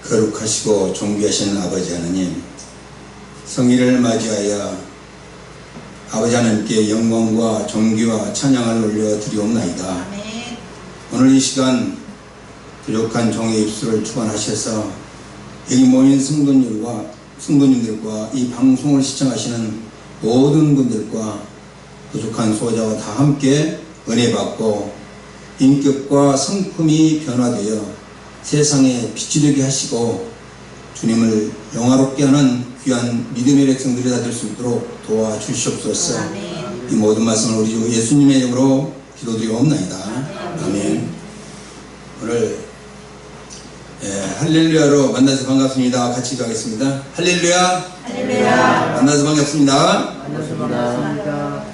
거룩하시고 존귀하신 아버지 하나님, 성일을 맞이하여 아버지 하나님께 영광과 존귀와 찬양을 올려드리옵나이다. 오늘 이 시간 부족한 종의 입술을 주관하셔서 여기 모인 성도님들과 이 방송을 시청하시는 모든 분들과 부족한 소자와 다 함께 은혜 받고 인격과 성품이 변화되어 세상에 빛이 되게 하시고 주님을 영화롭게 하는 귀한 믿음의 백성들이 다 될 수 있도록 도와주시옵소서. 이 모든 말씀을 우리 주 예수님의 이름으로 기도드리옵나이다. 아멘. 오늘 할렐루야로 만나서 반갑습니다. 같이 기도하겠습니다. 할렐루야. 할렐루야. 만나서 반갑습니다. 반갑습니다.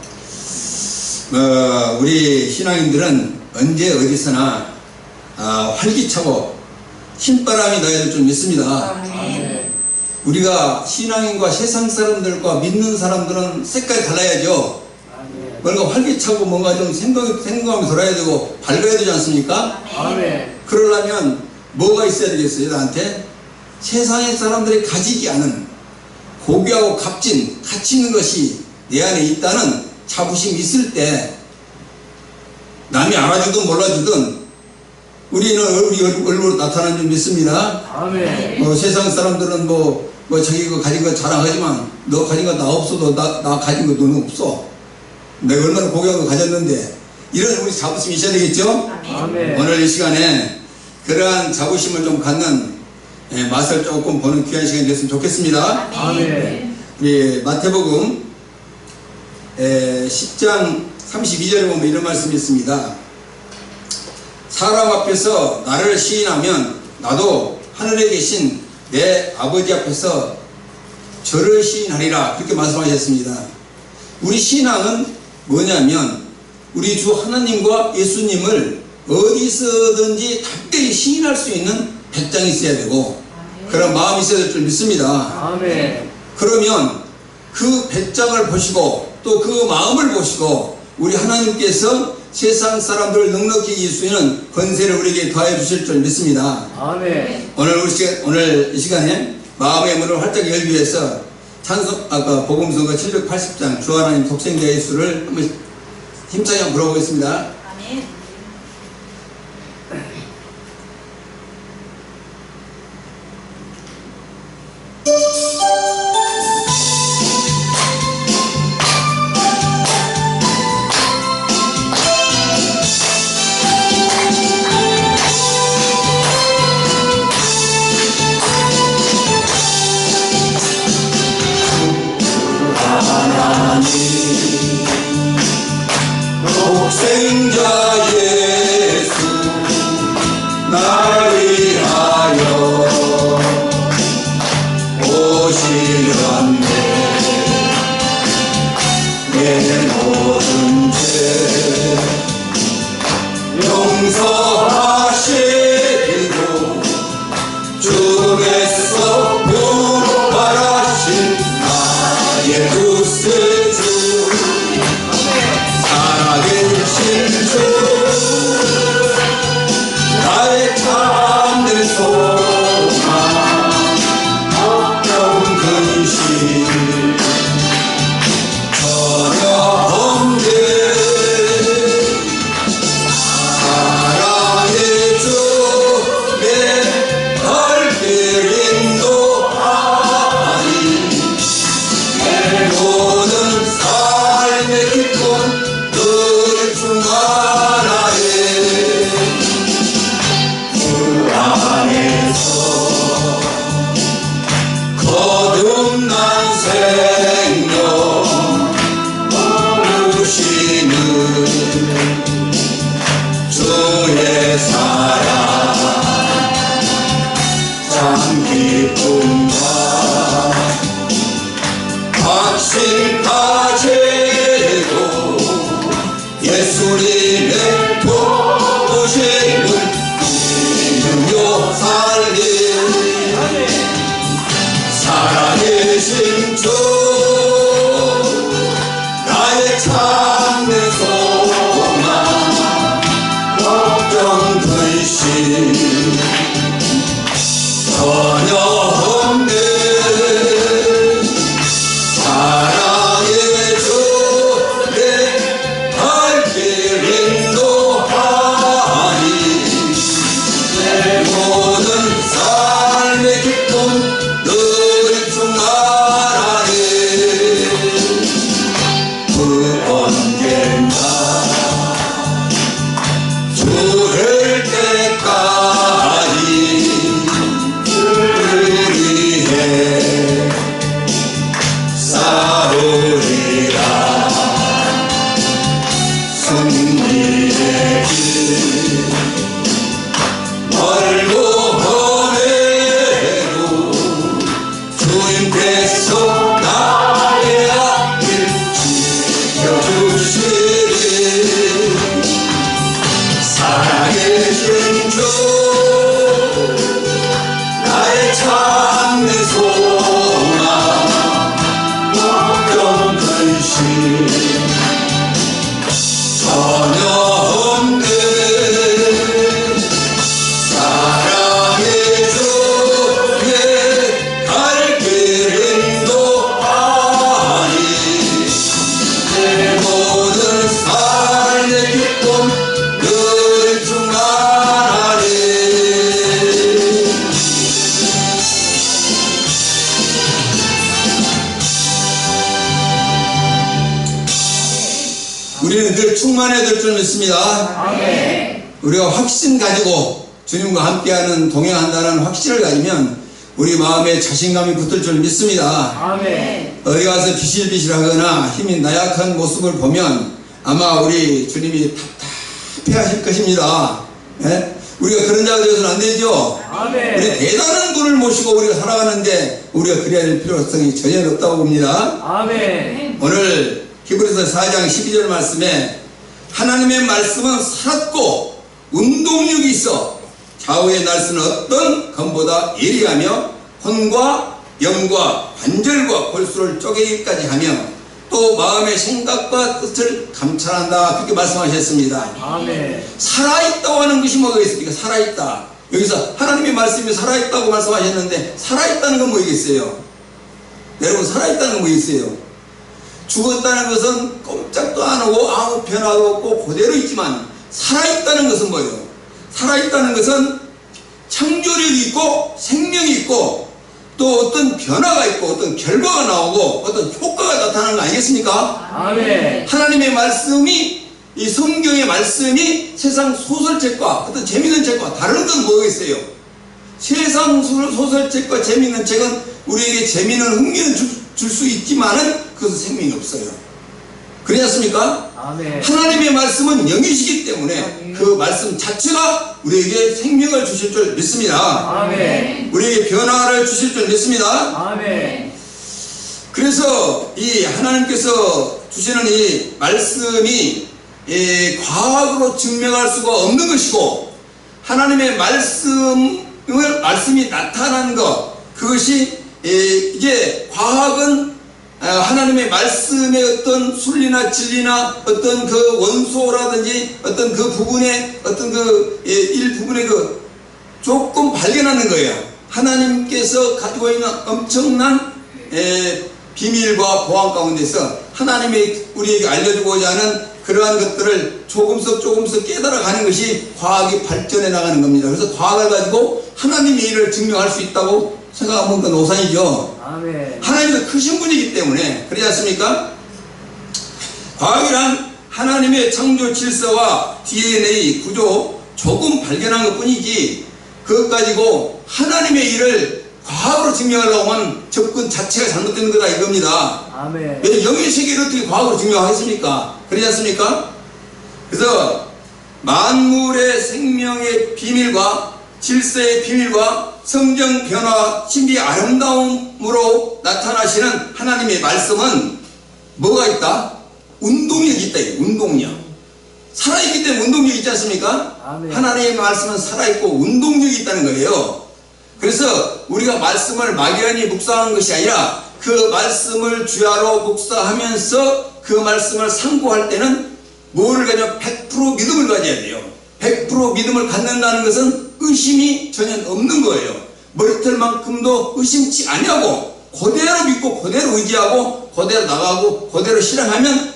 우리 신앙인들은 언제 어디서나 활기차고 신바람이 나야 될 줄 믿습니다. 아멘. 우리가 신앙인과 세상 사람들과 믿는 사람들은 색깔이 달라야죠. 뭔가 활기차고 뭔가 좀 생각하면서 돌아야 되고 밝아야 되지 않습니까? 아멘. 그러려면 뭐가 있어야 되겠어요? 나한테 세상의 사람들이 가지지 않은 고귀하고 값진 가치 있는 것이 내 안에 있다는 자부심이 있을 때 남이 알아주든 몰라주든 우리는 우리 얼굴로 나타나는 줄 믿습니다. 아멘. 세상 사람들은 자기가 가진 거 자랑하지만 너 가진 거 나 없어도 나 가진 거 너는 없어. 내가 얼마나 고귀한 거 가졌는데, 이런 우리 자부심이 있어야 되겠죠? 아멘. 오늘 이 시간에 그러한 자부심을 좀 갖는 맛을 조금 보는 귀한 시간이 됐으면 좋겠습니다. 아멘. 우리 마태복음 10장 32절에 보면 이런 말씀이 있습니다. 사람 앞에서 나를 시인하면 나도 하늘에 계신 내 아버지 앞에서 저를 시인하리라, 그렇게 말씀하셨습니다. 우리 신앙은 뭐냐면 우리 주 하나님과 예수님을 어디서든지 답게 시인할 수 있는 배짱이 있어야 되고 그런 마음이 있어야 될 줄 믿습니다. 아멘. 그러면 그 배짱을 보시고 또 그 마음을 보시고 우리 하나님께서 세상 사람들을 넉넉히 이길 수 있는 권세를 우리에게 더해 주실 줄 믿습니다. 아멘. 오늘 이 시간에 마음의 문을 활짝 열기 위해서 복음서가 780장 주 하나님 독생자 예수를 한번 힘차게 한번 불러보겠습니다. 아멘. 독생자 충만해야 될 줄 믿습니다. 아멘. 우리가 확신 가지고 주님과 함께하는 동행한다는 확신을 가지면 우리 마음에 자신감이 붙을 줄 믿습니다. 아멘. 어디 가서 비실비실하거나 힘이 나약한 모습을 보면 아마 우리 주님이 답답해하실 것입니다. 예? 우리가 그런 자가 되어서는 안 되죠. 아멘. 우리 대단한 분을 모시고 우리가 살아가는데 우리가 그래야 될 필요성이 전혀 없다고 봅니다. 아멘. 오늘 히브리서 4장 12절 말씀에 하나님의 말씀은 살았고 운동력이 있어 좌우의 날씨는 어떤 검보다 예리하며 혼과 영과 관절과 골수를 쪼개기까지 하며 또 마음의 생각과 뜻을 감찰한다. 그렇게 말씀하셨습니다. 아멘. 살아있다고 하는 것이 뭐가 있습니까? 살아있다. 여기서 하나님의 말씀이 살아있다고 말씀하셨는데 살아있다는 건 뭐겠어요? 여러분, 살아있다는 건 뭐겠어요? 죽었다는 것은 꼼짝도 안 하고 아무 변화도 없고 그대로 있지만 살아있다는 것은 뭐예요? 살아있다는 것은 창조력이 있고 생명이 있고 또 어떤 변화가 있고 어떤 결과가 나오고 어떤 효과가 나타나는 거 아니겠습니까? 아멘. 하나님의 말씀이, 이 성경의 말씀이 세상 소설책과 어떤 재미있는 책과 다른 건 뭐겠어요? 세상 소설책과 재미있는 책은 우리에게 재미있는 흥미를 줄 수 있지만은 그것은 생명이 없어요. 그렇지 않습니까? 아멘. 하나님의 말씀은 영이시기 때문에 그 말씀 자체가 우리에게 생명을 주실 줄 믿습니다. 아멘. 우리에게 변화를 주실 줄 믿습니다. 아멘. 그래서 이 하나님께서 주시는 이 말씀이 과학으로 증명할 수가 없는 것이고 하나님의 말씀이 나타난 것, 그것이 이제 과학은 하나님의 말씀의 어떤 순리나 진리나 어떤 그 원소라든지 어떤 그 부분에 어떤 그 일부분에 그 조금 발견하는 거예요. 하나님께서 가지고 있는 엄청난 비밀과 보안 가운데서 하나님이 우리에게 알려주고자 하는 그러한 것들을 조금씩 깨달아가는 것이 과학이 발전해 나가는 겁니다. 그래서 과학을 가지고 하나님의 일을 증명할 수 있다고 생각하면 그건 오산이죠. 아멘. 하나님은 크신 분이기 때문에 그렇지 않습니까? 과학이란 하나님의 창조 질서와 DNA 구조 조금 발견한 것 뿐이지 그것 가지고 하나님의 일을 과학으로 증명하려고 하면 접근 자체가 잘못된 거다 이겁니다. 아멘. 왜 영의 세계를 어떻게 과학으로 증명하겠습니까? 그렇지 않습니까? 그래서 만물의 생명의 비밀과 질서의 비밀과 성경 변화, 신비의 아름다움으로 나타나시는 하나님의 말씀은 뭐가 있다? 운동력이 있다. 운동력. 살아있기 때문에 운동력이 있지 않습니까? 아멘. 하나님의 말씀은 살아있고 운동력이 있다는 거예요. 그래서 우리가 말씀을 막연히 묵상한 것이 아니라 그 말씀을 주야로 묵상하면서 그 말씀을 상고할 때는 뭐를 가져 100% 믿음을 가져야 돼요. 100% 믿음을 갖는다는 것은 의심이 전혀 없는 거예요. 머리털만큼도 의심치 아니하고 그대로 믿고 그대로 의지하고 그대로 나가고 그대로 실행하면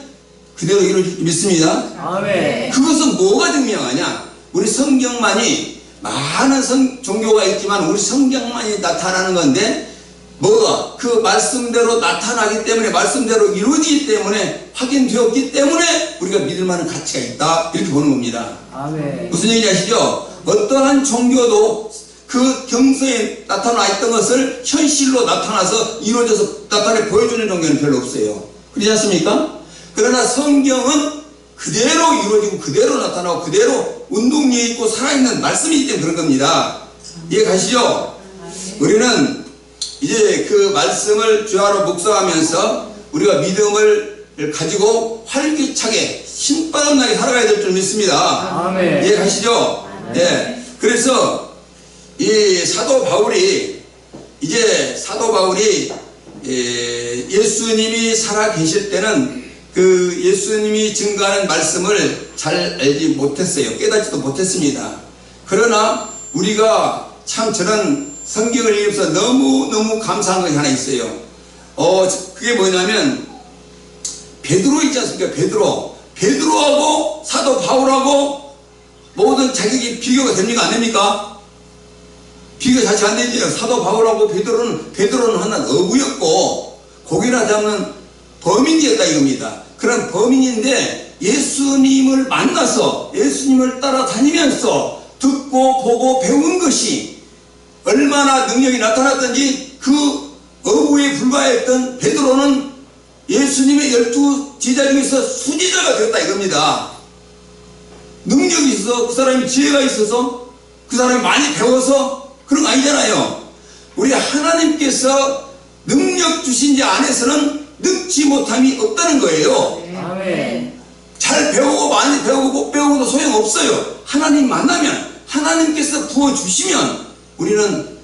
그대로 이루어질 줄 믿습니다. 아멘. 그것은 뭐가 증명하냐? 우리 성경만이 많은 종교가 있지만 우리 성경만이 나타나는 건데 뭐가? 그 말씀대로 나타나기 때문에 말씀대로 이루어지기 때문에 확인되었기 때문에 우리가 믿을 만한 가치가 있다 이렇게 보는 겁니다. 아멘. 무슨 얘기인지 아시죠? 어떠한 종교도 그 경서에 나타나 있던 것을 현실로 나타나서 이루어져서 나타내 보여주는 종교는 별로 없어요. 그렇지 않습니까? 그러나 성경은 그대로 이루어지고 그대로 나타나고 그대로 운동력이 있고 살아있는 말씀이기 때문에 그런 겁니다. 이해 가시죠? 우리는 이제 그 말씀을 주야로 묵상하면서 우리가 믿음을 가지고 활기차게 신바람나게 살아가야 될 줄 믿습니다. 아멘. 이해 가시죠? 예. 그래서 이 사도 바울이 예수님이 살아 계실 때는 그 예수님이 증거하는 말씀을 잘 알지 못했어요. 깨닫지도 못했습니다. 그러나 우리가 참 저는 성경을 읽으면서 너무너무 감사한 것이 하나 있어요. 그게 뭐냐면 베드로 있지 않습니까? 베드로하고 사도 바울하고 모든 자격이 비교가 됩니까? 안 됩니까? 비교 자체 안 되죠. 사도 바울하고 베드로는 하나 어부였고 고기나 잡는 범인이었다 이겁니다. 그런 범인인데 예수님을 만나서 예수님을 따라다니면서 듣고 보고 배운 것이 얼마나 능력이 나타났던지 그 어부에 불과했던 베드로는 예수님의 12 제자 중에서 수제자가 되었다 이겁니다. 능력이 있어서 그 사람이 지혜가 있어서 그 사람이 많이 배워서 그런 거 아니잖아요. 우리 하나님께서 능력 주신 자 안에서는 능치 못함이 없다는 거예요. 아멘. 잘 배우고 많이 배우고 못 배우고도 소용없어요. 하나님 만나면 하나님께서 부어주시면 우리는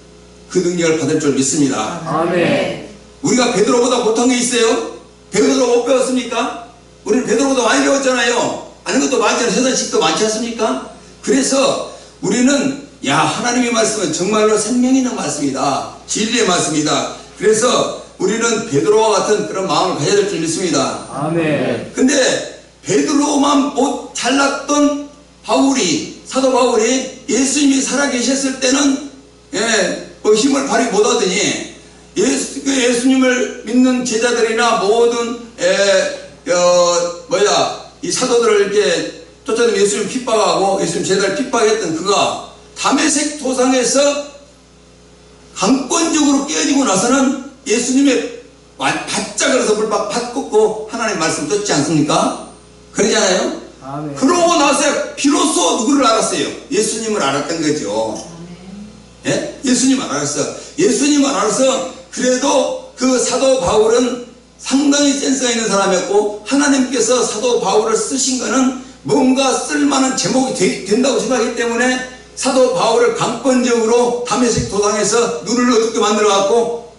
그 능력을 받을 줄 믿습니다. 아멘. 우리가 베드로보다 못한 게 있어요? 베드로 못 배웠습니까? 우리는 베드로보다 많이 배웠잖아요. 아는 것도 많잖아요. 세상식도 많지 않습니까? 그래서 우리는 하나님의 말씀은 정말로 생명 있는 말씀이다. 진리의 말씀이다. 그래서 우리는 베드로와 같은 그런 마음을 가져야 될 줄 믿습니다. 아멘. 근데 베드로만 못 잘났던 바울이, 사도 바울이 예수님이 살아계셨을 때는 힘을 발휘 못하더니 예수님을 믿는 제자들이나 모든 이 사도들을 이렇게 쫓아다니며 예수님 핍박하고 예수님 제자를 핍박했던 그가 다메섹 도상에서 강권적으로 깨어지고 나서는 예수님의 바짝 그래서 물박 팍 꽂고 하나님의 말씀 듣지 않습니까? 그러잖아요. 아멘. 그러고 나서 비로소 누구를 알았어요? 예수님을 알았던 거죠. 예? 예수님을 알았어. 예수님을 알아서 그래도 그 사도 바울은 상당히 센스가 있는 사람이었고 하나님께서 사도 바울을 쓰신 거는 뭔가 쓸만한 제목이 된다고 생각했기 때문에 사도 바울을 강권적으로 다메섹 도상에서 눈을 어둡게 만들어갖고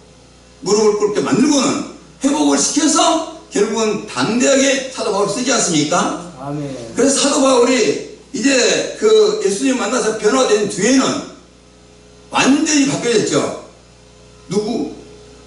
무릎을 꿇게 만들고는 회복을 시켜서 결국은 담대하게 사도 바울을 쓰지 않습니까? 아멘. 그래서 사도 바울이 이제 그 예수님 만나서 변화된 뒤에는 완전히 바뀌어졌죠.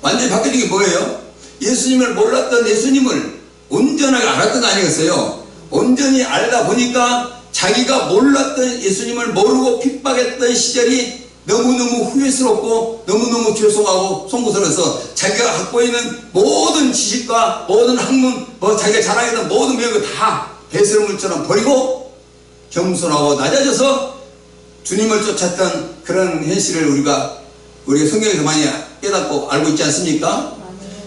완전히 바뀌어진 게 뭐예요? 예수님을 몰랐던 예수님을 온전하게 알았던 거 아니겠어요? 온전히 알다 보니까 자기가 몰랐던 예수님을 모르고 핍박했던 시절이 너무너무 후회스럽고 너무너무 죄송하고 송구스러워서 자기가 갖고 있는 모든 지식과 모든 학문, 자기가 자랑했던 모든 명예를 다 배설물처럼 버리고 겸손하고 낮아져서 주님을 쫓았던 그런 현실을 우리가 성경에서 많이 깨닫고 알고 있지 않습니까?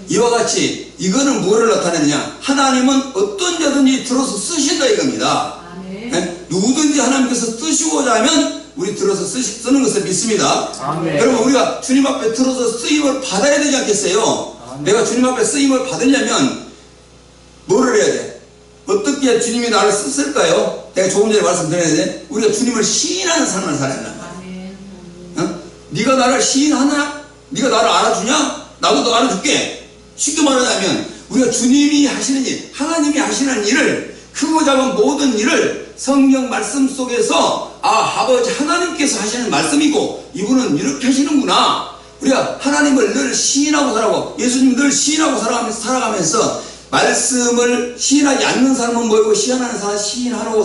이와 같이 이거는 무엇을 나타내느냐? 하나님은 어떤 자든지 들어서 쓰신다 이겁니다. 누구든지 하나님께서 쓰시고자 하면 우리 들어서 쓰는 것을 믿습니다. 아멘. 여러분 우리가 주님 앞에 들어서 쓰임을 받아야 되지 않겠어요? 아멘. 내가 주님 앞에 쓰임을 받으려면 뭐를 해야 돼? 어떻게 주님이 나를 썼을까요? 내가 조금 전에 말씀드렸는데 우리가 주님을 시인하는 삶을 살아야 된다. 네가 나를 시인하나? 네가 나를 알아주냐? 나도 너 알아줄게. 쉽게 말하자면 우리가 주님이 하시는 일, 하나님이 하시는 일을, 크고 작은 모든 일을 성경 말씀 속에서 아버지 하나님께서 하시는 말씀이고 이분은 이렇게 하시는구나. 우리가 하나님을 늘 시인하고 살아가고 예수님 늘 시인하고 살아가면서 말씀을 시인하지 않는 사람은 뭐고 시인하는 사람, 시인하려고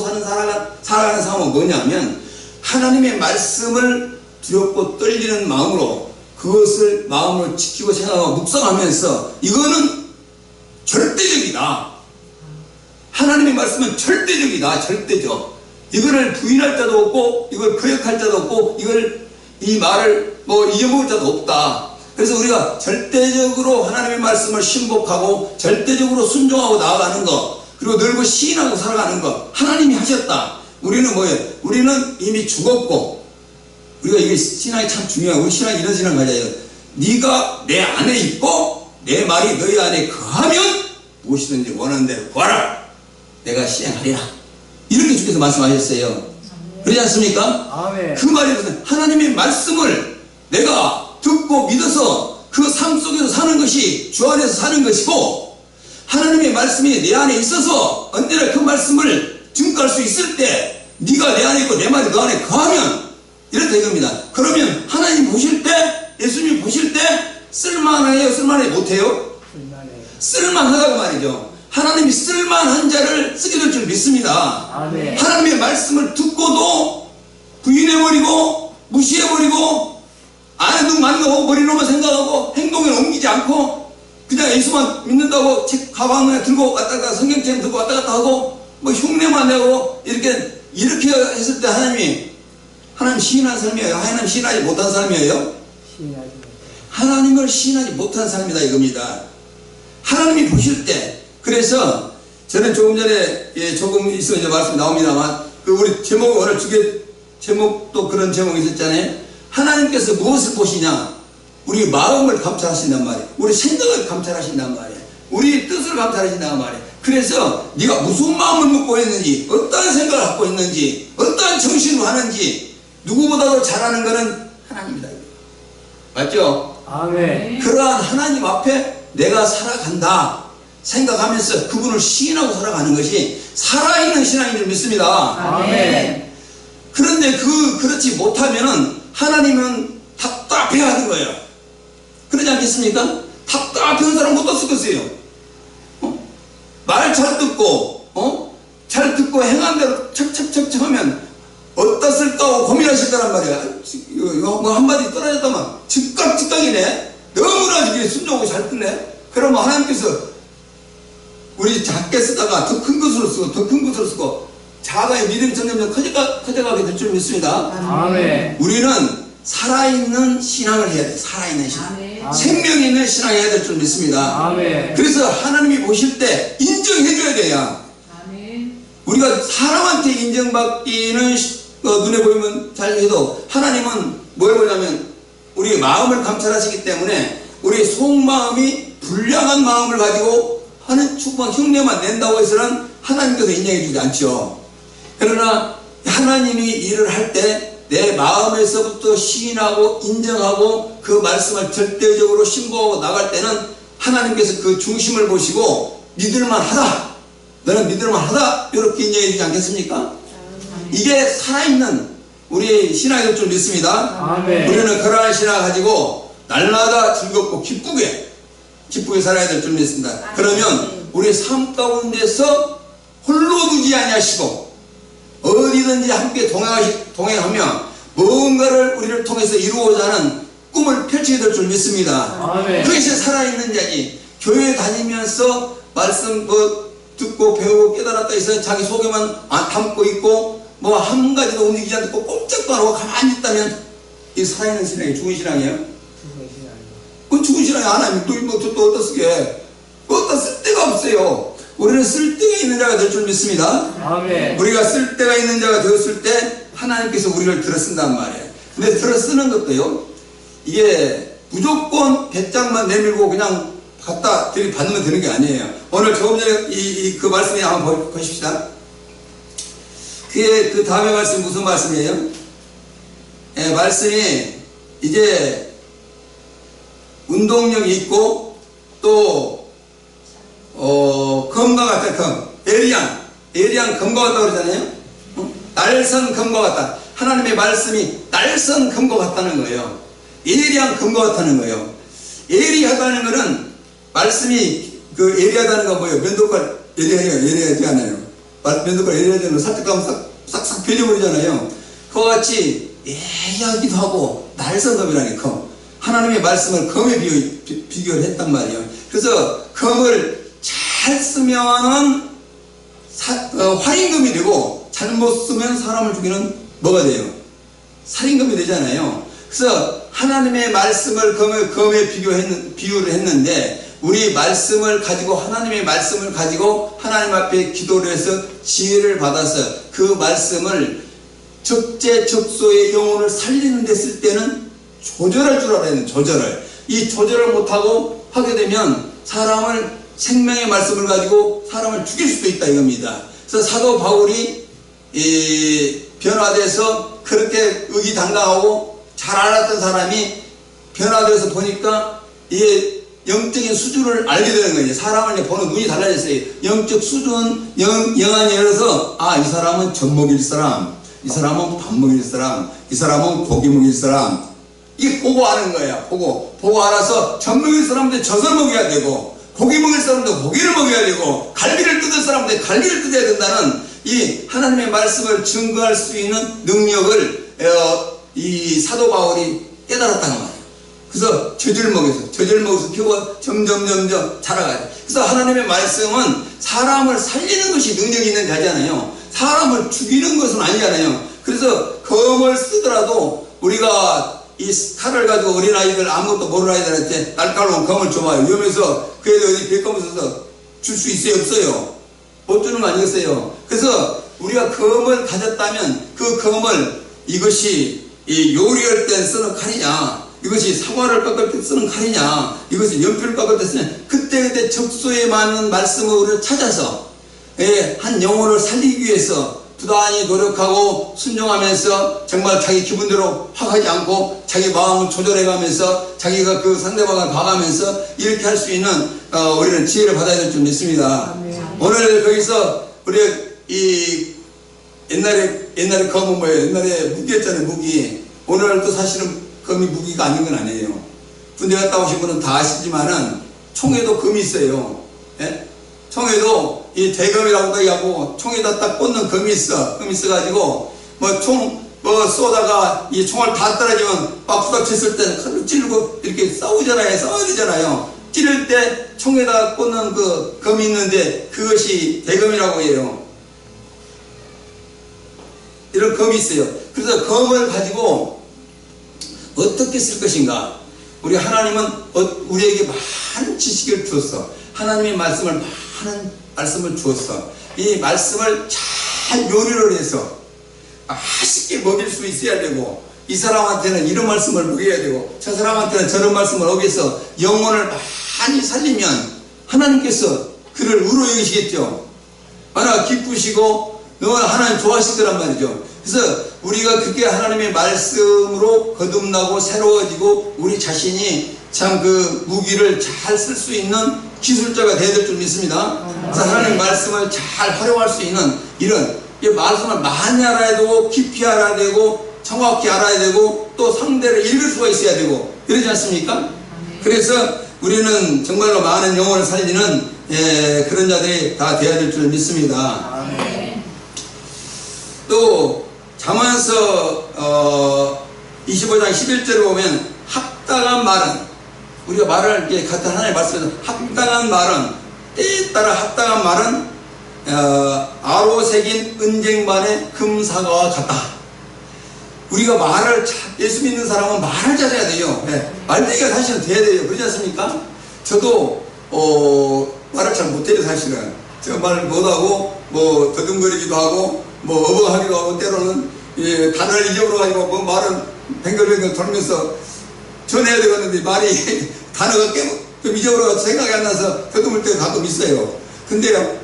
살아가는 사람은 뭐냐면 하나님의 말씀을 두렵고 떨리는 마음으로 그것을 마음으로 지키고 생각하고 묵상하면서 이거는 절대적이다. 하나님의 말씀은 절대적이다. 절대적. 이거를 부인할 자도 없고 이걸 거역할 자도 없고 이 말을 잊어먹을 자도 없다. 그래서 우리가 절대적으로 하나님의 말씀을 신복하고 절대적으로 순종하고 나아가는 것, 그리고 늘고 시인하고 살아가는 것, 하나님이 하셨다. 우리는 뭐예요? 우리는 이미 죽었고, 우리가 이게 신앙이 참 중요해요. 우리 신앙이 이런 신앙 가져야 돼요. 네가 내 안에 있고 내 말이 너희 안에 거하면 무엇이든지 원하는 대로 구하라. 내가 시행하리라. 이렇게 주께서 말씀하셨어요. 그렇지 않습니까? 아멘. 그 말이 무슨 하나님의 말씀을 내가 듣고 믿어서 그 삶 속에서 사는 것이 주 안에서 사는 것이고, 하나님의 말씀이 내 안에 있어서 언제나 그 말씀을 증거할 수 있을 때 네가 내 안에 있고 내 말이 너 안에 거하면 이렇다 이겁니다. 그러면 하나님 보실 때, 예수님 보실 때 쓸만해요? 쓸만하지 못해요? 쓸만하다고 말이죠. 하나님이 쓸만한 자를 쓰게 될 줄 믿습니다. 아멘. 하나님의 말씀을 듣고도 부인해버리고 무시해버리고 아는 맞는 버리노만 생각하고 행동에 옮기지 않고 그냥 예수만 믿는다고 책 가방에 들고 왔다 갔다 성경책 들고 왔다 갔다 하고 뭐 흉내만 내고 이렇게 했을 때 하나님 시인한 사람이에요? 하나님 시인하지 못한 사람이에요? 하나님을 시인하지 못한 사람이다 이겁니다. 하나님이 보실 때, 그래서 저는 조금 전에 조금 있으면 이제 말씀이 나옵니다만, 우리 제목 오늘 제목도 그런 제목이 있었잖아요. 하나님께서 무엇을 보시냐? 우리 마음을 감찰하신단 말이에요. 우리 생각을 감찰하신단 말이에요. 우리 뜻을 감찰하신단 말이에요. 그래서 네가 무슨 마음을 먹고 있는지, 어떠한 생각을 갖고 있는지, 어떠한 정신으로 하는지 누구보다도 잘 아는 것은 하나님이다. 맞죠? 아멘. 그러한 하나님 앞에 내가 살아간다 생각하면서 그분을 시인하고 살아가는 것이 살아있는 신앙인 줄 믿습니다. 아멘. 그런데 그렇지 못하면은 하나님은 답답해 하는 거예요. 그러지 않겠습니까? 답답한 사람 못 쓰겠어요. 말 잘 듣고, 잘 듣고 행한 대로 척척척척 하면 어떻을까 하고 고민하실 거란 말이야. 이거 뭐 한마디 떨어졌다만 즉각이네. 너무나 이게 순종하고 잘 듣네. 그러면 하나님께서 우리 작게 쓰다가 더 큰 것으로 쓰고 더 큰 것으로 쓰고 자가의 믿음이 점점 커져가게 될 줄 믿습니다. 아멘. 우리는 살아있는 신앙을 해야 돼. 살아있는 신앙. 아멘. 생명이 있는 신앙을 해야 될 줄 믿습니다. 아멘. 그래서 하나님이 보실 때 인정해줘야 돼요. 아멘. 우리가 사람한테 인정받기는 눈에 보이면 잘 해도 하나님은 뭘 보냐면 우리 마음을 감찰하시기 때문에 우리 속마음이 불량한 마음을 가지고 하는 축만 흉내만 낸다고 해서는 하나님께서 인정해 주지 않죠. 그러나 하나님이 일을 할 때 내 마음에서부터 시인하고 인정하고 그 말씀을 절대적으로 신고하고 나갈 때는 하나님께서 그 중심을 보시고 믿을만 하다, 너는 믿을만 하다, 이렇게 인정해 주지 않겠습니까? 이게 살아있는 우리 신앙이 될 줄 믿습니다. 아멘. 우리는 그러한 신앙을 가지고 날마다 즐겁고 기쁘게 살아야 될 줄 믿습니다. 그러면 우리 삶 가운데서 홀로 두지 아니하시고 어디든지 함께 동행하며 뭔가를 우리를 통해서 이루고자 하는 꿈을 펼치게 될 줄 믿습니다. 아멘. 그것이 살아있는 자지. 교회 다니면서 말씀 듣고 배우고 깨달았다 해서 자기 속에만 담고 있고 뭐 한 가지도 움직이지 않고 꼼짝도 안 하고 가만히 있다면 이 살아있는 신앙이 죽은 신앙이에요? 그 죽은 신앙이 안 하면 또 어떻게 어떤 쓸데가 없어요. 우리는 쓸데가 있는 자가 될 줄 믿습니다. 아멘. 우리가 쓸데가 있는 자가 되었을 때 하나님께서 우리를 들어 쓴단 말이에요. 근데 들어 쓰는 것도요, 이게 무조건 배짱만 내밀고 그냥 갖다 들이받으면 되는 게 아니에요. 오늘 조금 전에 그 말씀이 한번 보십시다. 그 다음에 말씀이 무슨 말씀이에요? 말씀이 이제 운동력이 있고 또 검과 같다. 검. 에리양 검과 같다 그러잖아요. 날선 검과 같다. 하나님의 말씀이 날선 검과 같다는 거예요. 에리양 검과 같다는 거예요. 에리하다는 거는 말씀이 에리하다는 건 뭐예요? 면도칼 에리하지 않아요. 면도칼 에리하지 않아요. 살짝 가면 싹싹 변해버리잖아요. 그와 같이 에리하기도 하고 날선 검이라는 게 검. 하나님의 말씀을 검에 비교를 했단 말이에요. 그래서 검을 잘 쓰면은 활임금이 되고 잘못 쓰면 사람을 죽이는 뭐가 돼요? 살인금이 되잖아요. 그래서 하나님의 말씀을 검에 비유를 했는데 우리 말씀을 가지고 하나님의 말씀을 가지고 하나님 앞에 기도를 해서 지혜를 받아서 그 말씀을 적재적소의 영혼을 살리는 데 쓸 때는 조절할 줄 알아야 돼요. 이 조절을 못하고 하게 되면 사람을 생명의 말씀을 가지고 사람을 죽일 수도 있다 이겁니다. 그래서 사도 바울이 변화돼서 그렇게 의기당당하고 잘 알았던 사람이 변화돼서 보니까 이게 영적인 수준을 알게 되는 거예요. 사람을 보는 눈이 달라졌어요. 영적 수준, 영안이 열어서 이 사람은 젖 먹일 사람, 이 사람은 밥 먹일 사람, 이 사람은 고기 먹일 사람, 이게 보고 아는 거야. 보고 알아서 젖 먹일 사람한테 젖을 먹여야 되고 고기 먹일 사람한테 고기를 먹여야 되고 갈비를 뜯을 사람한테 갈비를 뜯어야 된다는 이 하나님의 말씀을 증거할 수 있는 능력을 이 사도 바울이 깨달았다는 말이에요. 그래서 젖을 먹여서 키워 점점 자라가요. 그래서 하나님의 말씀은 사람을 살리는 것이 능력이 있는 자잖아요. 사람을 죽이는 것은 아니잖아요. 그래서 검을 쓰더라도 우리가 이 칼을 가지고 어린아이들, 아무것도 모르는 아이들한테 날카로운 검을 줘봐요. 위험해서 그애들 어디 빌검을 써서 줄 수 있어요? 없어요? 못 주는 거 아니겠어요? 그래서 우리가 검을 가졌다면 그 검을 이것이 이 요리할 때 쓰는 칼이냐, 이것이 사과를 깎을 때 쓰는 칼이냐, 이것이 연필을 깎을 때 쓰는, 그때 적소에 맞는 말씀을 우리를 찾아서 한 영혼을 살리기 위해서 부단히 노력하고 순종하면서 정말 자기 기분대로 확 하지 않고 자기 마음을 조절해가면서 자기가 그 상대방을 봐가면서 이렇게 할 수 있는 우리는 지혜를 받아야 될 줄 믿습니다. 오늘 거기서 우리 이 옛날에 검은 뭐예요? 옛날에 무기였잖아요. 무기. 오늘도 사실은 검이 무기가 아닌 건 아니에요. 군대 갔다 오신 분은 다 아시지만은 총에도 검이 있어요. 예? 총에도 이 대검이라고도 하고 총에다 딱 꽂는 검이 있어. 검이 있어가지고 뭐 총 쏘다가 이 총알 다 떨어지면 막 부닥쳤을 때 칼로 찌르고 이렇게 싸우잖아요. 싸워야 되잖아요. 찌를 때 총에다 꽂는 그 검이 있는데 그것이 대검이라고 해요. 이런 검이 있어요. 그래서 검을 가지고 어떻게 쓸 것인가? 우리 하나님은 우리에게 많은 지식을 주었어. 하나님의 말씀을 많은 말씀을 주었어. 이 말씀을 잘 요리를 해서 맛있게 먹일 수 있어야 되고, 이 사람한테는 이런 말씀을 먹여야 되고, 저 사람한테는 저런 말씀을 먹여서 영혼을 많이 살리면 하나님께서 그를 의로 여기시겠죠. 얼마나 기쁘시고 너무 하나님 좋아하실 거란 말이죠. 그래서 우리가 그게 하나님의 말씀으로 거듭나고 새로워지고 우리 자신이 참 그 무기를 잘 쓸 수 있는 기술자가 되어야 될 줄 믿습니다. 그래서 하나님의 말씀을 잘 활용할 수 있는 이런 이 말씀을 많이 알아야 되고 깊이 알아야 되고 정확히 알아야 되고 또 상대를 읽을 수가 있어야 되고 이러지 않습니까? 그래서 우리는 정말로 많은 영혼을 살리는 그런 자들이 다 되어야 될 줄 믿습니다. 또 잠언서 25장 11절에 보면 합당한 말은, 우리가 말을 이렇게 같은 하나님의 말씀에서 합당한 말은, 때에 따라 합당한 말은 아로 새긴 은쟁반의 금사과와 같다. 우리가 말을 예수 믿는 사람은 말을 잘해야 돼요. 말대기가 사실은 돼야 돼요. 그렇지 않습니까? 저도 말을 잘 못해요. 사실은 제가 말을 못하고 뭐 더듬거리기도 하고 뭐 어벙하기도 하고 때로는 단어를 잊어버려가지고 뭐 말은 뱅글뱅글 돌면서 전해야 되겠는데 말이 단어가 좀 잊어버려서 생각이 안 나서 더듬을 때가 가끔 있어요. 근데요,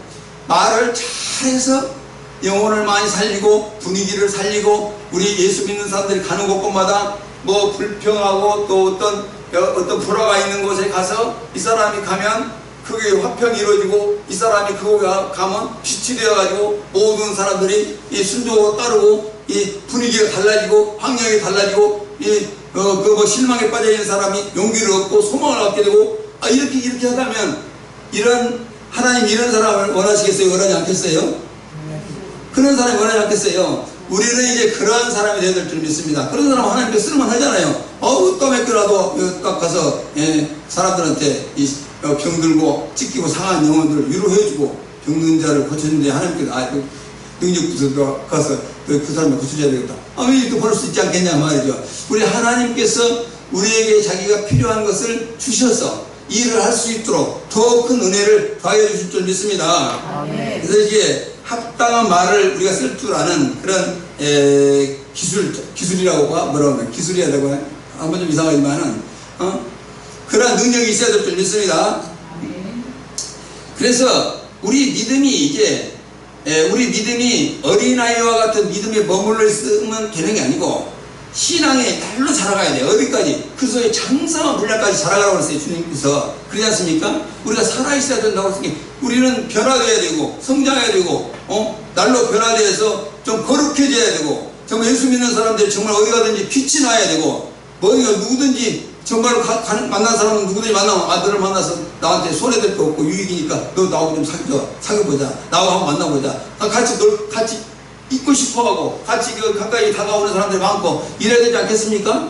말을 잘해서 영혼을 많이 살리고 분위기를 살리고 우리 예수 믿는 사람들이 가는 곳곳마다 뭐 불평하고 또 어떤 불화가 있는 곳에 가서 이 사람이 가면 그게 화평이 이루어지고 이 사람이 그곳에 가면 빛이 되어가지고 모든 사람들이 이 순종으로 따르고 이 분위기가 달라지고 환경이 달라지고 뭐 실망에 빠져있는 사람이 용기를 얻고 소망을 얻게 되고 이렇게 하다면 하나님 이런 사람을 원하시겠어요? 원하지 않겠어요? 그런 사람이 원하지 않겠어요? 우리는 이제 그런 사람이 되어야 될 줄 믿습니다. 그런 사람은 하나님께 쓸만 하잖아요. 또 몇개라도 딱 가서 사람들한테 병들고 찢기고 상한 영혼들을 위로해주고 병든 자를 고쳐주는데 하나님께서 능력부터 가서 그 사람을 고쳐줘야 되겠다. 왜 이렇게 벌 수 있지 않겠냐 말이죠. 우리 하나님께서 우리에게 자기가 필요한 것을 주셔서 일을 할 수 있도록 더 큰 은혜를 더하여 주실 줄 믿습니다. 그래서 이제 합당한 말을 우리가 쓸 줄 아는 그런 기술이라고 뭐라고 하나 기술이라고 한번 좀 이상하지만은 그런 능력이 있어야 될 줄 믿습니다. 그래서 우리 믿음이 어린아이와 같은 믿음에 머물러 있으면 되는 게 아니고 신앙의 날로 자라가야 돼요. 어디까지? 그 소위 장성한 분량까지 자라가라고 했어요. 주님께서. 그러지 않습니까? 우리가 살아있어야 된다고 했으니 우리는 변화되어야 되고 성장해야 되고 날로 변화되어서 좀 거룩해져야 되고 정말 예수 믿는 사람들이 정말 어디 가든지 빛이 나야 되고 누구든지 정말 만난 사람은 누구든지 만나면 너를 만나서 나한테 손해될 거 없고 유익이니까 너 나하고 좀 사귀어보자. 나하고 한번 만나보자. 같이 있고 싶어하고 같이 가까이 다가오는 사람들이 많고 이래야 되지 않겠습니까?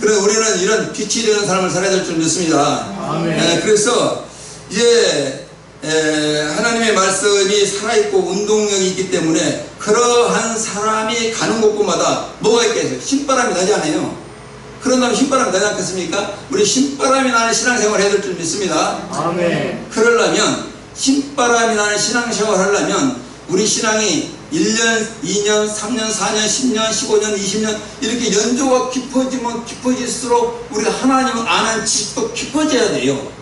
그래서 우리는 이런 빛이 되는 삶을 살아야 될 줄 믿습니다. 아멘. 그래서 이제 하나님의 말씀이 살아있고 운동력이 있기 때문에 그러한 사람이 가는 곳곳마다 뭐가 있겠어요? 신바람이 나지 않아요? 그런다면 신바람이 나지 않겠습니까? 우리 신바람이 나는 신앙생활을 해야 될 줄 믿습니다. 아멘. 그러려면 신바람이 나는 신앙생활을 하려면 우리 신앙이 1년, 2년, 3년, 4년, 10년, 15년, 20년 이렇게 연조가 깊어지면 깊어질수록 우리가 하나님을 아는 지식도 깊어져야 돼요.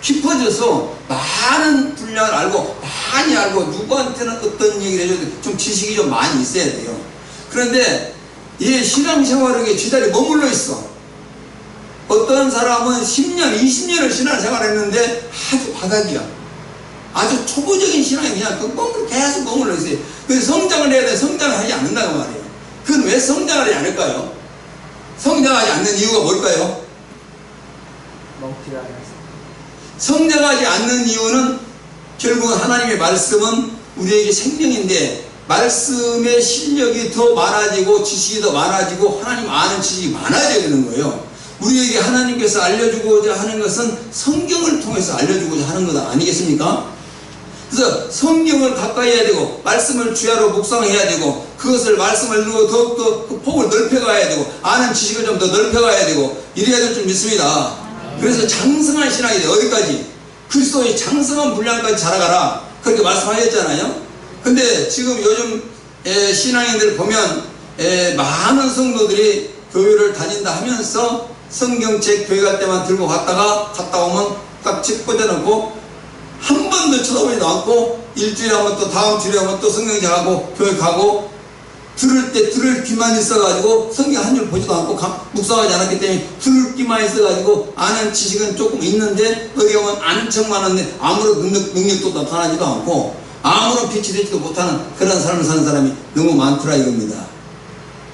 깊어져서 많은 분량을 알고 많이 알고 누구한테는 어떤 얘기를 해줘도 좀 지식이 좀 많이 있어야 돼요. 그런데 이 신앙생활에 쥐다리 머물러 있어. 어떤 사람은 10년, 20년을 신앙생활을 했는데 아주 바닥이야. 아주 초보적인 신앙이 그냥 계속 머물러 있어요. 그래서 성장을 해야 돼. 성장을 하지 않는다고 말이에요. 그건 왜 성장을 하지 않을까요? 성장하지 않는 이유가 뭘까요? 성장하지 않는 이유는 결국 하나님의 말씀은 우리에게 생명인데 말씀의 실력이 더 많아지고 지식이 더 많아지고 하나님 아는 지식이 많아져야 되는 거예요. 우리에게 하나님께서 알려주고자 하는 것은 성경을 통해서 알려주고자 하는 것 아니겠습니까? 그래서 성경을 가까이 해야 되고 말씀을 주야로 묵상해야 되고 그것을 말씀을 읽고 더욱더 그 폭을 넓혀가야 되고 아는 지식을 좀 더 넓혀가야 되고 이래야 될 줄 믿습니다. 그래서 장성한 신앙이 돼. 어디까지? 그리스도의 장성한 분량까지 자라가라 그렇게 말씀하셨잖아요. 근데 지금 요즘 신앙인들 보면 많은 성도들이 교회를 다닌다 하면서 성경책 교회 갈 때만 들고 갔다 오면 딱 책 꽂아놓고 한 번도 쳐다보지도 않고 일주일에 한 번 또 다음 주일에 한 번 또 성경책 하고 교회 가고 들을 때 들을 귀만 있어가지고 성경 한 줄 보지도 않고 묵상하지 않았기 때문에 들을 귀만 있어가지고 아는 지식은 조금 있는데 거기 오면 아는 척만 하는데 아무런 능력도 나타나지도 않고 아무런 빛이 되지도 못하는 그런 삶을 사는 사람이 너무 많더라 이겁니다.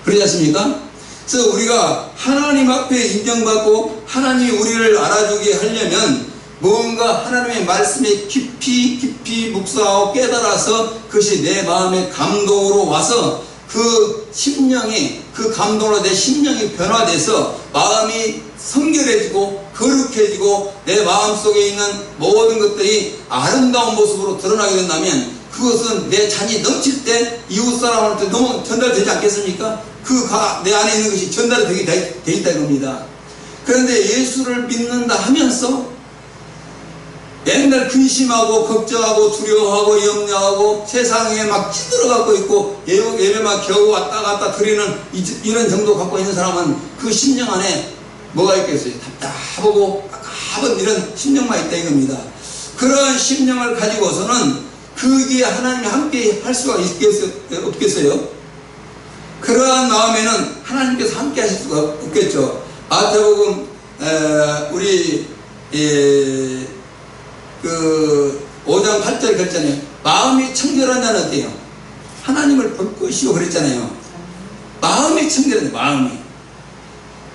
그러지 않습니까? 그래서 우리가 하나님 앞에 인정받고 하나님이 우리를 알아주게 하려면 뭔가 하나님의 말씀에 깊이 묵상하고 깨달아서 그것이 내 마음의 감동으로 와서 그 심령이 그 감동으로 내 심령이 변화돼서 마음이 성결해지고 거룩해지고 내 마음속에 있는 모든 것들이 아름다운 모습으로 드러나게 된다면 그것은 내 잔이 넘칠 때 이웃 사람한테 너무 전달되지 않겠습니까? 내 안에 있는 것이 전달이 되게 돼 있다 이겁니다. 그런데 예수를 믿는다 하면서 맨날 근심하고 걱정하고 두려워하고 염려하고 세상에 막 찌들어가고 있고 예배만 겨우 왔다 갔다 드리는 이런 정도 갖고 있는 사람은 그 심령 안에 뭐가 있겠어요? 답답하고 아까운 이런 심령만 있다 이겁니다. 그런 심령을 가지고서는 거기에 하나님이 함께 할 수가 없겠어요? 그러한 마음에는 하나님께서 함께 하실 수가 없겠죠. 마태복음 우리 5장 8절 그랬잖아요. 마음이 청결한 자는 어때요? 하나님을 볼 것이요 그랬잖아요. 마음이 청결한 자, 마음이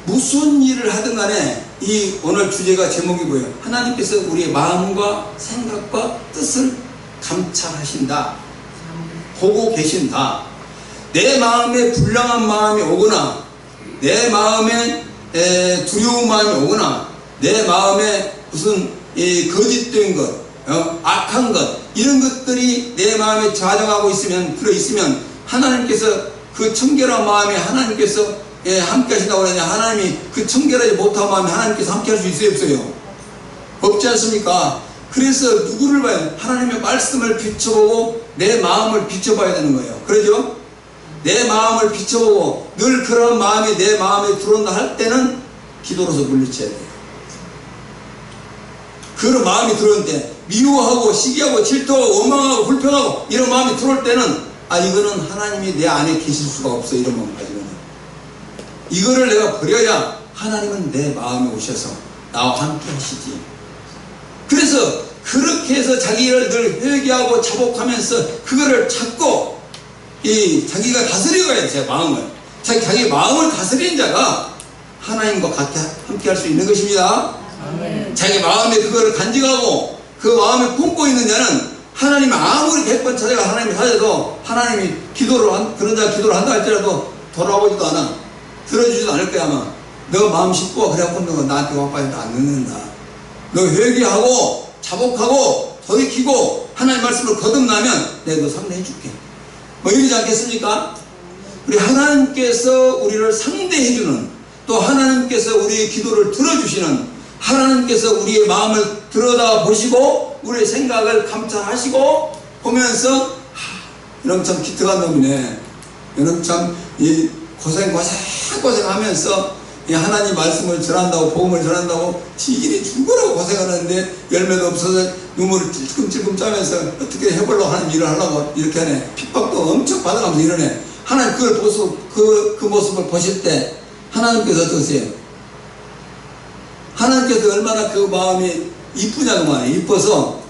무슨 일을 하든 간에 이 오늘 주제가 제목이 뭐예요? 하나님께서 우리의 마음과 생각과 뜻을 감찰하신다, 보고 계신다. 내 마음에 불량한 마음이 오거나 내 마음에 두려운 마음이 오거나 내 마음에 무슨 거짓된 것, 악한 것 이런 것들이 내 마음에 자정하고 들어있으면 하나님께서 그 청결한 마음에 하나님께서 함께 하신다고 그러냐. 하나님이 그 청결하지 못한 마음에 하나님께서 함께 할 수 있어요 없어요? 없지 않습니까? 그래서 누구를 봐요? 하나님의 말씀을 비춰보고 내 마음을 비춰봐야 되는 거예요. 그러죠? 내 마음을 비춰보고 늘 그런 마음이 내 마음에 들어온다 할 때는 기도로서 물리쳐야 돼요. 그런 마음이 들어올 때 미워하고 시기하고 질투하고 원망하고 불평하고 이런 마음이 들어올 때는 이거는 하나님이 내 안에 계실 수가 없어. 이런 마음 가지고는 이거를 내가 버려야 하나님은 내 마음에 오셔서 나와 함께 하시지. 그래서 그렇게 해서 자기를 늘 회개하고 자복하면서 그거를 찾고 자기가 다스려가야 돼. 제 마음을 자기 마음을 다스리는 자가 하나님과 같이 함께 할 수 있는 것입니다. 아멘. 자기 마음에 그거를 간직하고 그 마음에 품고 있는 자는 하나님 아무리 100번 찾아가 하나님을 찾아도 하나님이 그런 자 기도를 한다 할지라도 돌아보지도 않아. 들어주지도 않을 거야 아마. 너 마음 씻고 그래갖고 너 나한테 와봐도 안 늦는다. 너 회개하고 자복하고 돌이키고 하나님 말씀을 거듭나면 내가 너 상대해줄게. 뭐 이러지 않겠습니까? 우리 하나님께서 우리를 상대해주는, 또 하나님께서 우리의 기도를 들어주시는, 하나님께서 우리의 마음을 들여다보시고 우리의 생각을 감찰하시고 보면서 이놈 참 기특한 놈이네, 이놈 참 이 고생하면서 이 하나님 말씀을 전한다고, 복음을 전한다고 지길이 죽으라고 고생하는데 열매도 없어서 눈물을 찔끔찔끔 짜면서 어떻게 해보려고 하나님 일을 하려고 이렇게 하네. 핍박도 엄청 받아가면서 이러네. 하나님 그걸 보수, 그 모습을 보실 때 하나님께서 어떠세요? 하나님께서 얼마나 그 마음이 이쁘냐고 말이에요. 이뻐서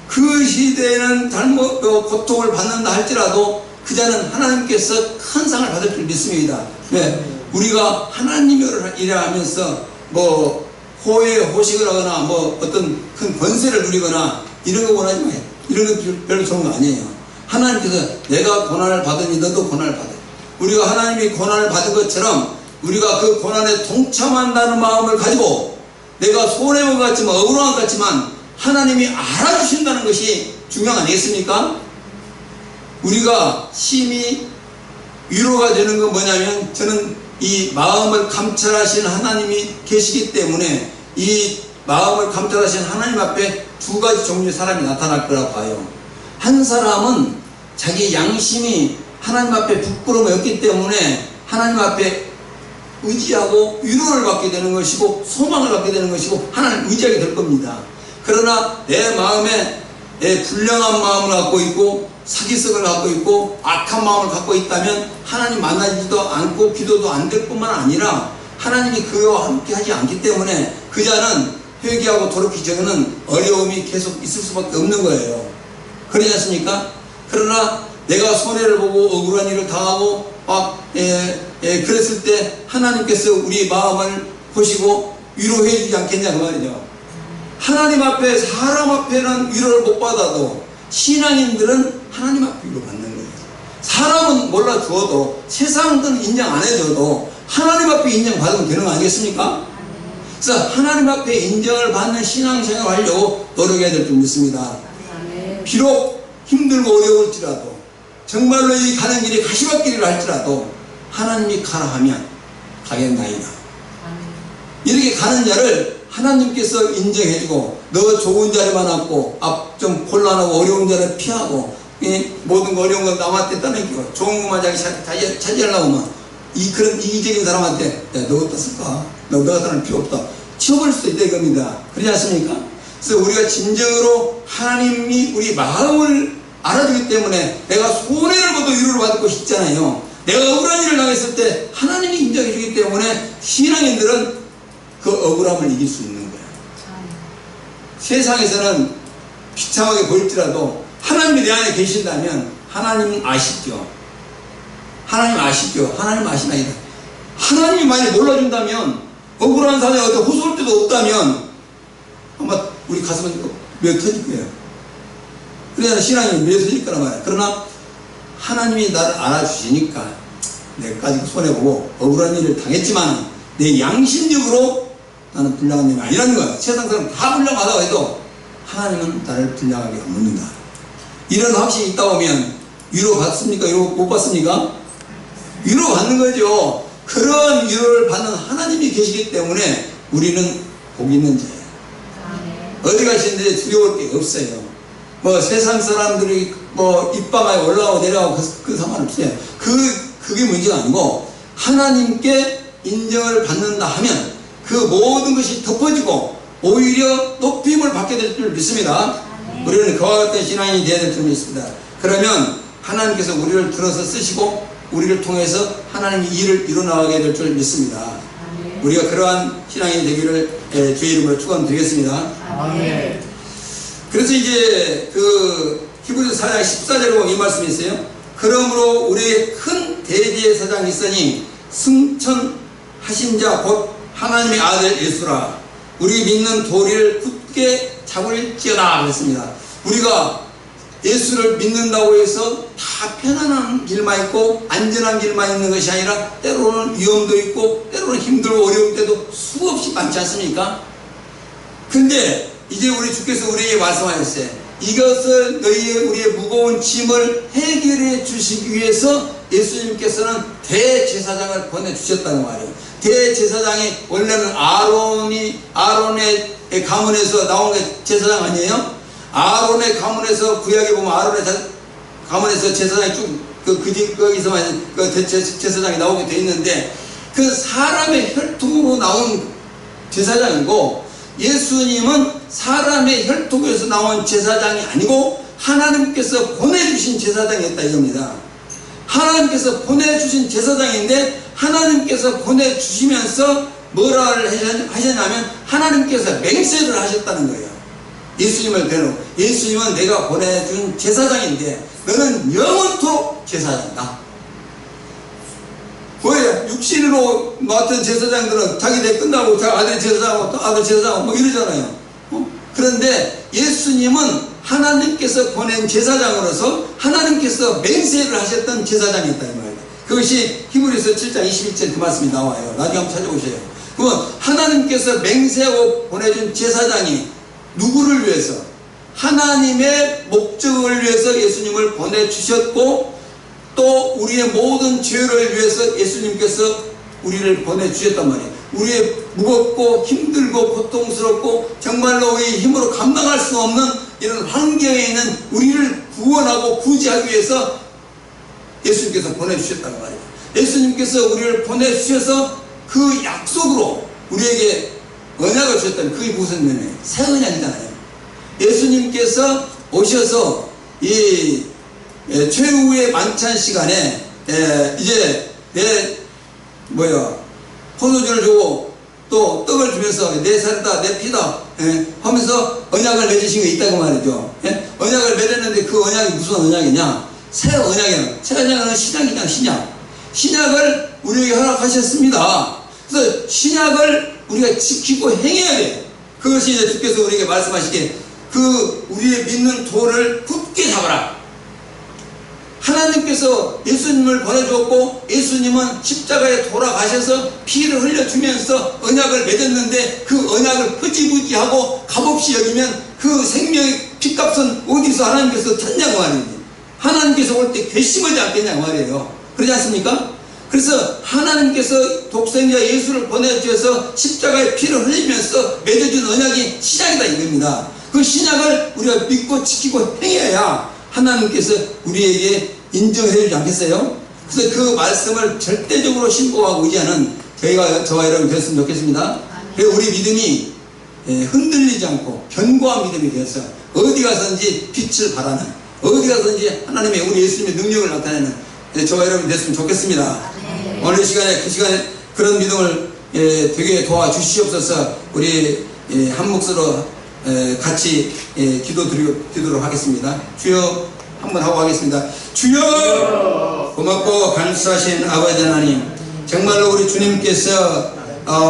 그 시대에는 고통을 받는다 할지라도 그 자는 하나님께서 큰 상을 받을 줄 믿습니다. 왜? 우리가 하나님의 일을 하면서 뭐 호의호식을 하거나 뭐 어떤 큰 권세를 누리거나 이런 거 원하지 마요. 이런 거 별로 좋은 거 아니에요. 하나님께서 내가 고난을 받으니 너도 고난을 받아. 우리가 하나님이 고난을 받은 것처럼 우리가 그 고난에 동참한다는 마음을 가지고 내가 손해본 것 같지만 억울한 것 같지만 하나님이 알아주신다는 것이 중요한 거 아니겠습니까? 우리가 심히 위로가 되는 건 뭐냐면, 저는 이 마음을 감찰하시는 하나님이 계시기 때문에 이 마음을 감찰하시는 하나님 앞에 두 가지 종류의 사람이 나타날 거라고 봐요. 한 사람은 자기 양심이 하나님 앞에 부끄러움이 없기 때문에 하나님 앞에 의지하고 위로를 받게 되는 것이고 소망을 받게 되는 것이고 하나님을 의지하게 될 겁니다. 그러나 내 마음에 불량한 마음을 갖고 있고 사기성을 갖고 있고 악한 마음을 갖고 있다면 하나님 만나지도 않고 기도도 안 될 뿐만 아니라 하나님이 그와 함께 하지 않기 때문에 그 자는 회개하고 돌이키기 전에는 어려움이 계속 있을 수밖에 없는 거예요. 그러지 않습니까? 그러나 내가 손해를 보고 억울한 일을 당하고 그랬을 때 하나님께서 우리 마음을 보시고 위로해 주지 않겠냐 그 말이죠. 하나님 앞에, 사람 앞에는 위로를 못 받아도 신앙인들은 하나님 앞에 위로 받는 거예요. 사람은 몰라주어도 세상은 인정 안 해줘도 하나님 앞에 인정받으면 되는 거 아니겠습니까? 그래서 하나님 앞에 인정을 받는 신앙생활을 하려고 노력해야 될 줄 믿습니다. 비록 힘들고 어려울지라도 정말로 이 가는 길이 가시밭길이라 할지라도 하나님이 가라 하면 가겠나이다. 이렇게 가는 자를 하나님께서 인정해주고 너 좋은 자리만 왔고 좀 곤란하고 어려운 자를 피하고 모든 거 어려운 건 남한테 떠넘기고 좋은 것만 자기 차지하려고 하면 그런 이기적인 사람한테 야, 너 어디다 쓸까? 너 같은 필요 없다. 치워버릴 수도 있다 이겁니다. 그렇지 않습니까? 그래서 우리가 진정으로 하나님이 우리 마음을 알아주기 때문에 내가 손해를 보도 위로를 받을 것이 있잖아요. 내가 억울한 일을 당했을 때 하나님이 인정해 주기 때문에 신앙인들은 그 억울함을 이길 수 있는 거예요. 세상에서는 비참하게 보일지라도 하나님이 내 안에 계신다면 하나님은 아시죠. 하나님 아시죠. 하나님 아시나이다. 하나님이 만약 몰라준다면 억울한 사람이 어디 호소할 데도 없다면 아마 우리 가슴은 몇 터질 거예요. 그래야 신앙이 몇 터질 거란 말이에요. 그러나 하나님이 나를 알아주시니까 내까지 손해보고 억울한 일을 당했지만 내 양심적으로 나는 불량한 놈이 아니라는 거야. 세상 사람 다 불량하다고 해도 하나님은 나를 불량하게 안 묻는다. 이런 확신이 있다 보면 위로 받습니까? 위로 못 받습니까? 위로 받는 거죠. 그런 위로를 받는 하나님이 계시기 때문에 우리는 복 있는 자예요. 어디 가시는데 두려울 게 없어요. 뭐 세상 사람들이 뭐 입방아에 올라오고 내려가고 그 상관없어요. 그게 문제가 아니고 하나님께 인정을 받는다 하면 그 모든 것이 덮어지고 오히려 높임을 받게 될 줄 믿습니다. 우리는 그와 같은 신앙이 되어야 될 줄 믿습니다. 그러면 하나님께서 우리를 들어서 쓰시고 우리를 통해서 하나님이 일을 이루어나가게 될 줄 믿습니다. 우리가 그러한 신앙이 되기를 주의 이름으로 축원드리겠습니다. 그래서 이제 그 히브리서 4장 14절에 보면 이 말씀이 있어요. 그러므로 우리의 큰 대제사장이 있으니 승천하신 자 곧 하나님의 아들 예수라. 우리 믿는 도리를 굳게 잡을지어다 그랬습니다. 우리가 예수를 믿는다고 해서 다 편안한 길만 있고 안전한 길만 있는 것이 아니라 때로는 위험도 있고 때로는 힘들고 어려울 때도 수없이 많지 않습니까? 근데 이제 우리 주께서 우리에게 말씀하셨어요. 이것을 우리의 무거운 짐을 해결해 주시기 위해서 예수님께서는 대제사장을 보내주셨다는 말이에요. 대제사장이 원래는 아론의 가문에서 나온 게 제사장 아니에요? 아론의 가문에서 구약에 보면 아론의 가문에서 제사장이 쭉 거기서만 제사장이 나오게 돼 있는데 그 사람의 혈통으로 나온 제사장이고 예수님은 사람의 혈통에서 나온 제사장이 아니고 하나님께서 보내주신 제사장이었다 이겁니다. 하나님께서 보내주신 제사장인데 하나님께서 보내주시면서 뭐라를 하셨냐면 하나님께서 맹세를 하셨다는 거예요. 예수님을 대놓고 예수님은 내가 보내준 제사장인데 너는 영원토록 제사장이다. 왜 육신으로 맡은 제사장들은 자기들 끝나고 자 아들 제사장하고 또 아들 제사장하고 뭐 이러잖아요. 그런데 예수님은 하나님께서 보낸 제사장으로서 하나님께서 맹세를 하셨던 제사장이 있다 이 말이에요. 그것이 히브리서 7장 21절 그 말씀이 나와요. 나중에 한번 찾아보세요. 그러면 하나님께서 맹세하고 보내준 제사장이 누구를 위해서? 하나님의 목적을 위해서 예수님을 보내주셨고 또 우리의 모든 죄를 위해서 예수님께서 우리를 보내주셨단 말이에요. 우리의 무겁고 힘들고 고통스럽고 정말로 우리의 힘으로 감당할 수 없는 이런 환경에 있는 우리를 구원하고 구제하기 위해서 예수님께서 보내주셨단 말이에요. 예수님께서 우리를 보내주셔서 그 약속으로 우리에게 언약을 주셨다면 그게 무슨 면이에요? 새 언약이잖아요. 예수님께서 오셔서 이 최후의 만찬 시간에 이제 포도주를 주고 또 떡을 주면서 내 살이다 내 피다 하면서 언약을 맺으신 게 있다고 말이죠. 언약을 맺었는데 그 언약이 무슨 언약이냐? 새 언약이야. 새 언약은 신약이냐 신약을 우리에게 허락하셨습니다. 그래서 신약을 우리가 지키고 행해야 돼. 그것이 이제 주께서 우리에게 말씀하시기에 우리의 믿는 돌을 굳게 잡아라. 하나님께서 예수님을 보내주었고 예수님은 십자가에 돌아가셔서 피를 흘려주면서 언약을 맺었는데 그 언약을 흐지부지하고 값없이 여기면 그 생명의 피값은 어디서 하나님께서 찾냐고 말이에요. 하나님께서 올 때 괘씸하지 않겠냐고 말이에요. 그러지 않습니까? 그래서 하나님께서 독생자 예수를 보내주셔서 십자가에 피를 흘리면서 맺어준 언약이 신약이다 이겁니다. 그 신약을 우리가 믿고 지키고 행해야 하나님께서 우리에게 인정해 주지 않겠어요? 그래서 그 말씀을 절대적으로 신봉하고 의지하는 저와 여러분 됐으면 좋겠습니다. 그래서 우리 믿음이 흔들리지 않고 견고한 믿음이 되어서 어디 가서든지 빛을 발하는 어디 가서든지 하나님의 우리 예수님의 능력을 나타내는 저와 여러분 됐으면 좋겠습니다. 오늘 시간에 그런 믿음을 되게 도와주시옵소서. 우리 한 몫으로 같이 기도드리도록 하겠습니다. 주여 한번 하고 하겠습니다. 주여 고맙고 감사하신 아버지 하나님, 정말로 우리 주님께서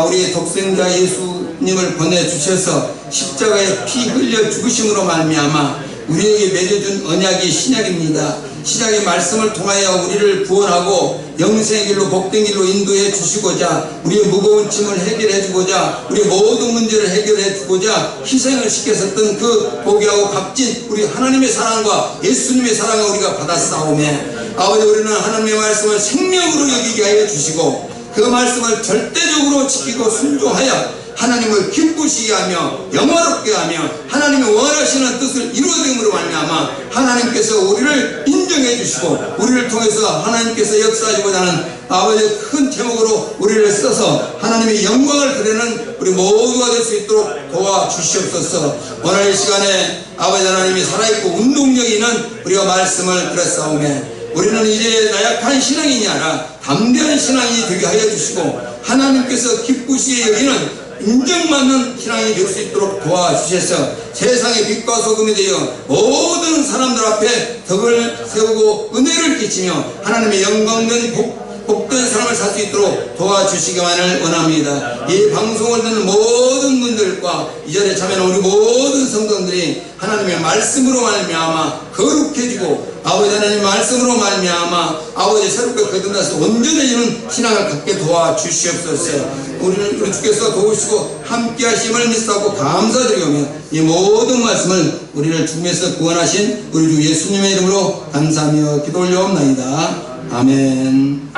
우리 독생자 예수님을 보내주셔서 십자가에 피 흘려 죽으심으로 말미암아 우리에게 맺어준 언약이 신약입니다. 신약의 말씀을 통하여 우리를 구원하고 영생의 길로 복된 길로 인도해 주시고자 우리의 무거운 짐을 해결해 주고자 우리의 모든 문제를 해결해 주고자 희생을 시켰었던 그 고귀하고 값진 우리 하나님의 사랑과 예수님의 사랑을 우리가 받았사오매 아버지 우리는 하나님의 말씀을 생명으로 여기게 하여 주시고 그 말씀을 절대적으로 지키고 순종하여 하나님을 기쁘시게 하며 영화롭게 하며 하나님이 원하시는 뜻을 이루어짐으로 말미암아 하나님께서 우리를 인정해 주시고 우리를 통해서 하나님께서 역사하시고자 하는 아버지의 큰 제목으로 우리를 써서 하나님의 영광을 드리는 우리 모두가 될 수 있도록 도와주시옵소서. 오늘 이 시간에 아버지 하나님이 살아있고 운동력이 있는 우리가 말씀을 들었사오매 우리는 이제 나약한 신앙인이 아니라 담대한 신앙이 되게 하여 주시고 하나님께서 기쁘시게 여기는 인정받는 신앙이 될 수 있도록 도와주셔서 세상의 빛과 소금이 되어 모든 사람들 앞에 덕을 세우고 은혜를 끼치며 하나님의 영광된 복된 삶을 살 수 있도록 도와주시기만을 원합니다. 이 방송을 듣는 모든 분들 1절과 2절에 참여하는 우리 모든 성도들이 하나님의 말씀으로 말미암아 거룩해지고 아버지 하나님의 말씀으로 말미암아 아버지 새롭게 거듭나서 온전해지는 신앙을 갖게 도와주시옵소서. 우리 주께서 도우시고 함께 하심을 믿사고 감사드리오며 이 모든 말씀을 우리를 죽음에서 구원하신 우리 주 예수님의 이름으로 감사하며 기도 올려옵나이다. 아멘.